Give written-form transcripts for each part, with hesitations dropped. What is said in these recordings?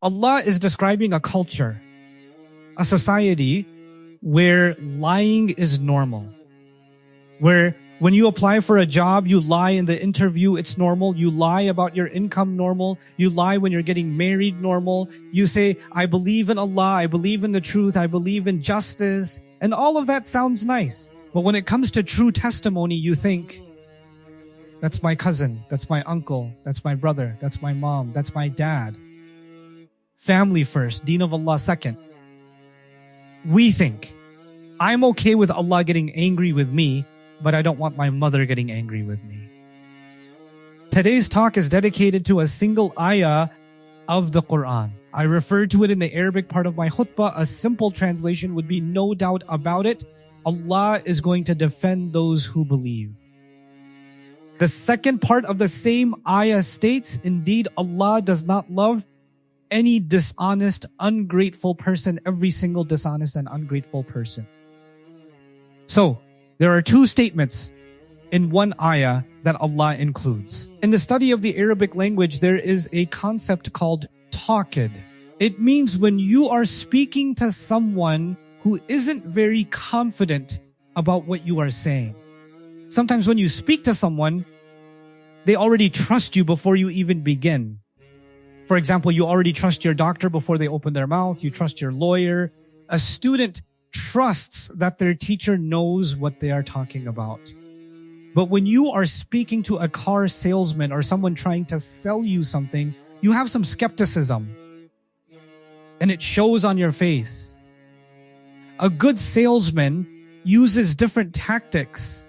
Allah is describing a culture, a society where lying is normal. Where when you apply for a job, you lie in the interview, it's normal. You lie about your income, normal. You lie when you're getting married, normal. You say, I believe in Allah, I believe in the truth, I believe in justice. And all of that sounds nice. But when it comes to true testimony, you think, that's my cousin, that's my uncle, that's my brother, that's my mom, that's my dad. Family first, deen of Allah second. We think, I'm okay with Allah getting angry with me, but I don't want my mother getting angry with me. Today's talk is dedicated to a single ayah of the Quran. I refer to it in the Arabic part of my khutbah. A simple translation would be, no doubt about it, Allah is going to defend those who believe. The second part of the same ayah states, indeed, Allah does not love any dishonest, ungrateful person, every single dishonest and ungrateful person. So, there are two statements in one ayah that Allah includes. In the study of the Arabic language, there is a concept called taqid. It means when you are speaking to someone who isn't very confident about what you are saying. Sometimes when you speak to someone, they already trust you before you even begin. For example, you already trust your doctor before they open their mouth. You trust your lawyer. A student trusts that their teacher knows what they are talking about. But when you are speaking to a car salesman or someone trying to sell you something, you have some skepticism. And it shows on your face. A good salesman uses different tactics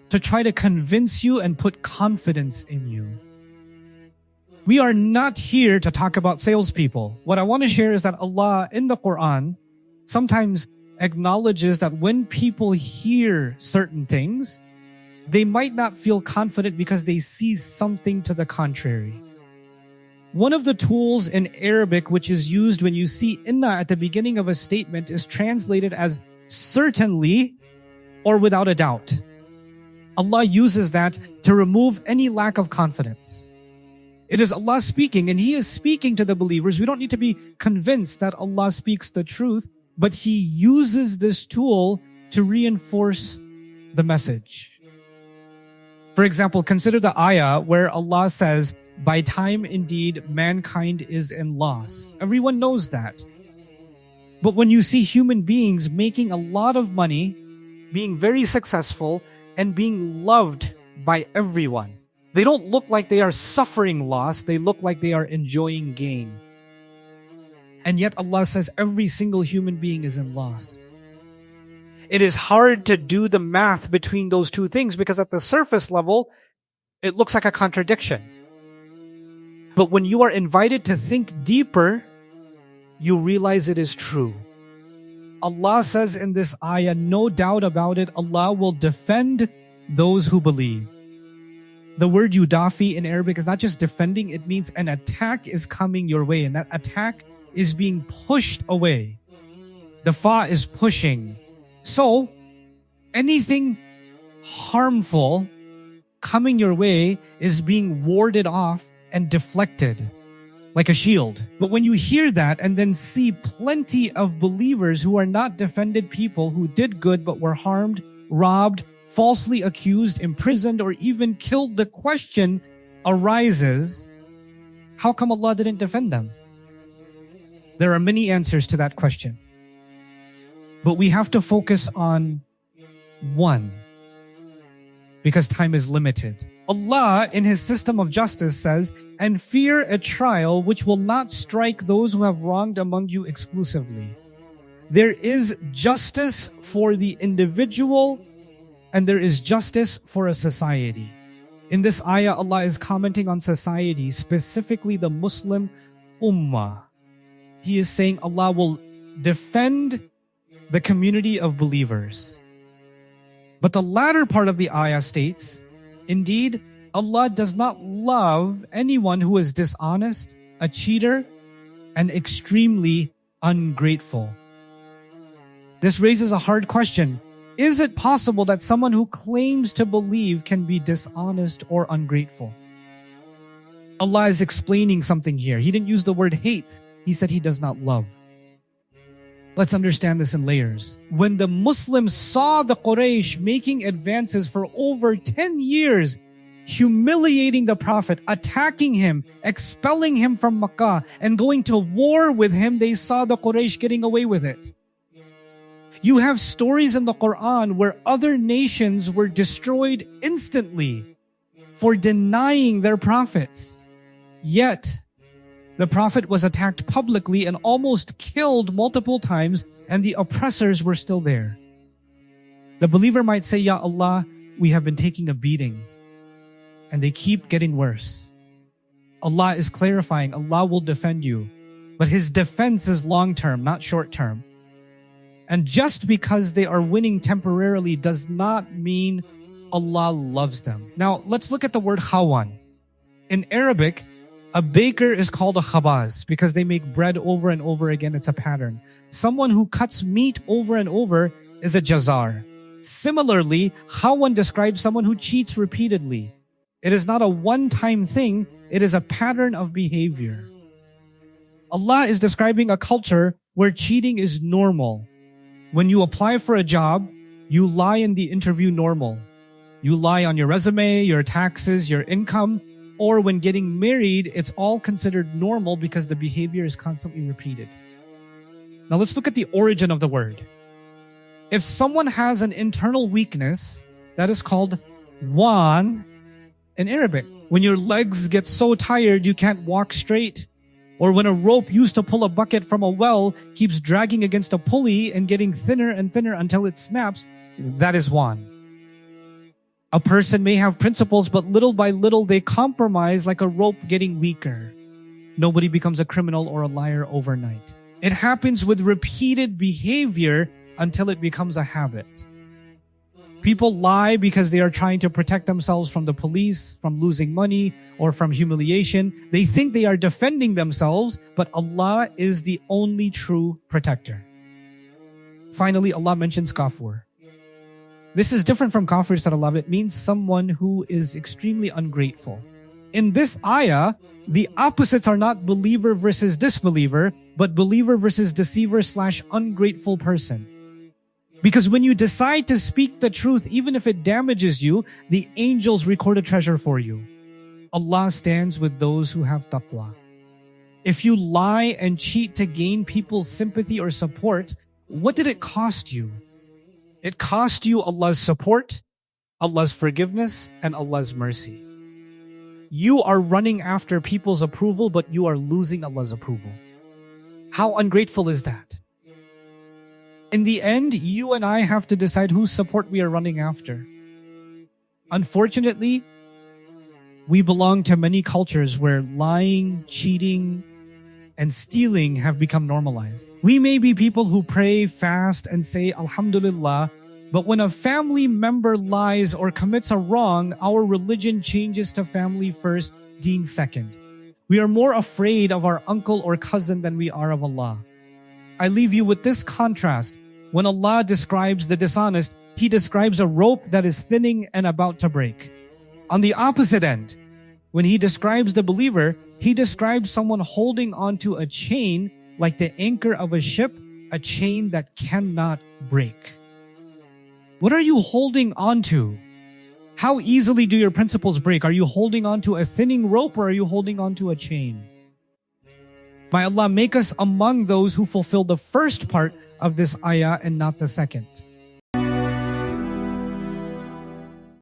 to try to convince you and put confidence in you. We are not here to talk about salespeople. What I want to share is that Allah in the Quran sometimes acknowledges that when people hear certain things, they might not feel confident because they see something to the contrary. One of the tools in Arabic which is used when you see inna at the beginning of a statement is translated as certainly or without a doubt. Allah uses that to remove any lack of confidence. It is Allah speaking, and He is speaking to the believers. We don't need to be convinced that Allah speaks the truth, but He uses this tool to reinforce the message. For example, consider the ayah where Allah says, by time indeed mankind is in loss. Everyone knows that. But when you see human beings making a lot of money, being very successful, and being loved by everyone, they don't look like they are suffering loss, they look like they are enjoying gain. And yet Allah says every single human being is in loss. It is hard to do the math between those two things because at the surface level, it looks like a contradiction. But when you are invited to think deeper, you realize it is true. Allah says in this ayah, no doubt about it, Allah will defend those who believe. The word yudafi in Arabic is not just defending, it means an attack is coming your way, and that attack is being pushed away. The fa is pushing. So, anything harmful coming your way is being warded off and deflected like a shield. But when you hear that and then see plenty of believers who are not defended people who did good but were harmed, robbed, falsely accused, imprisoned, or even killed, the question arises, how come Allah didn't defend them? There are many answers to that question. But we have to focus on one, because time is limited. Allah, in His system of justice, says, and fear a trial which will not strike those who have wronged among you exclusively. There is justice for the individual, and there is justice for a society. In this ayah, Allah is commenting on society, specifically the Muslim Ummah. He is saying Allah will defend the community of believers. But the latter part of the ayah states, indeed, Allah does not love anyone who is dishonest, a cheater, and extremely ungrateful. This raises a hard question. Is it possible that someone who claims to believe can be dishonest or ungrateful? Allah is explaining something here. He didn't use the word hates. He said He does not love. Let's understand this in layers. When the Muslims saw the Quraysh making advances for over 10 years, humiliating the Prophet, attacking him, expelling him from Makkah, and going to war with him, they saw the Quraysh getting away with it. You have stories in the Quran where other nations were destroyed instantly for denying their prophets. Yet, the Prophet was attacked publicly and almost killed multiple times, and the oppressors were still there. The believer might say, Ya Allah, we have been taking a beating, and they keep getting worse. Allah is clarifying, Allah will defend you, but His defense is long-term, not short-term. And just because they are winning temporarily does not mean Allah loves them. Now, let's look at the word khawan. In Arabic, a baker is called a khabaz because they make bread over and over again. It's a pattern. Someone who cuts meat over and over is a jazar. Similarly, khawan describes someone who cheats repeatedly. It is not a one-time thing. It is a pattern of behavior. Allah is describing a culture where cheating is normal. When you apply for a job, you lie in the interview normal. You lie on your resume, your taxes, your income, or when getting married, it's all considered normal because the behavior is constantly repeated. Now let's look at the origin of the word. If someone has an internal weakness, that is called wan in Arabic. When your legs get so tired you can't walk straight, or when a rope used to pull a bucket from a well keeps dragging against a pulley and getting thinner and thinner until it snaps, that is wan. A person may have principles, but little by little they compromise like a rope getting weaker. Nobody becomes a criminal or a liar overnight. It happens with repeated behavior until it becomes a habit. People lie because they are trying to protect themselves from the police, from losing money, or from humiliation. They think they are defending themselves, but Allah is the only true protector. Finally, Allah mentions kafur. This is different from kafir, said. It means someone who is extremely ungrateful. In this ayah, the opposites are not believer versus disbeliever, but believer versus deceiver/ungrateful person. Because when you decide to speak the truth, even if it damages you, the angels record a treasure for you. Allah stands with those who have taqwa. If you lie and cheat to gain people's sympathy or support, what did it cost you? It cost you Allah's support, Allah's forgiveness, and Allah's mercy. You are running after people's approval, but you are losing Allah's approval. How ungrateful is that? In the end, you and I have to decide whose support we are running after. Unfortunately, we belong to many cultures where lying, cheating, and stealing have become normalized. We may be people who pray, fast, and say Alhamdulillah, but when a family member lies or commits a wrong, our religion changes to family first, deen second. We are more afraid of our uncle or cousin than we are of Allah. I leave you with this contrast. When Allah describes the dishonest, He describes a rope that is thinning and about to break. On the opposite end, when He describes the believer, He describes someone holding onto a chain like the anchor of a ship, a chain that cannot break. What are you holding onto? How easily do your principles break? Are you holding onto a thinning rope or are you holding onto a chain? May Allah make us among those who fulfill the first part of this ayah and not the second.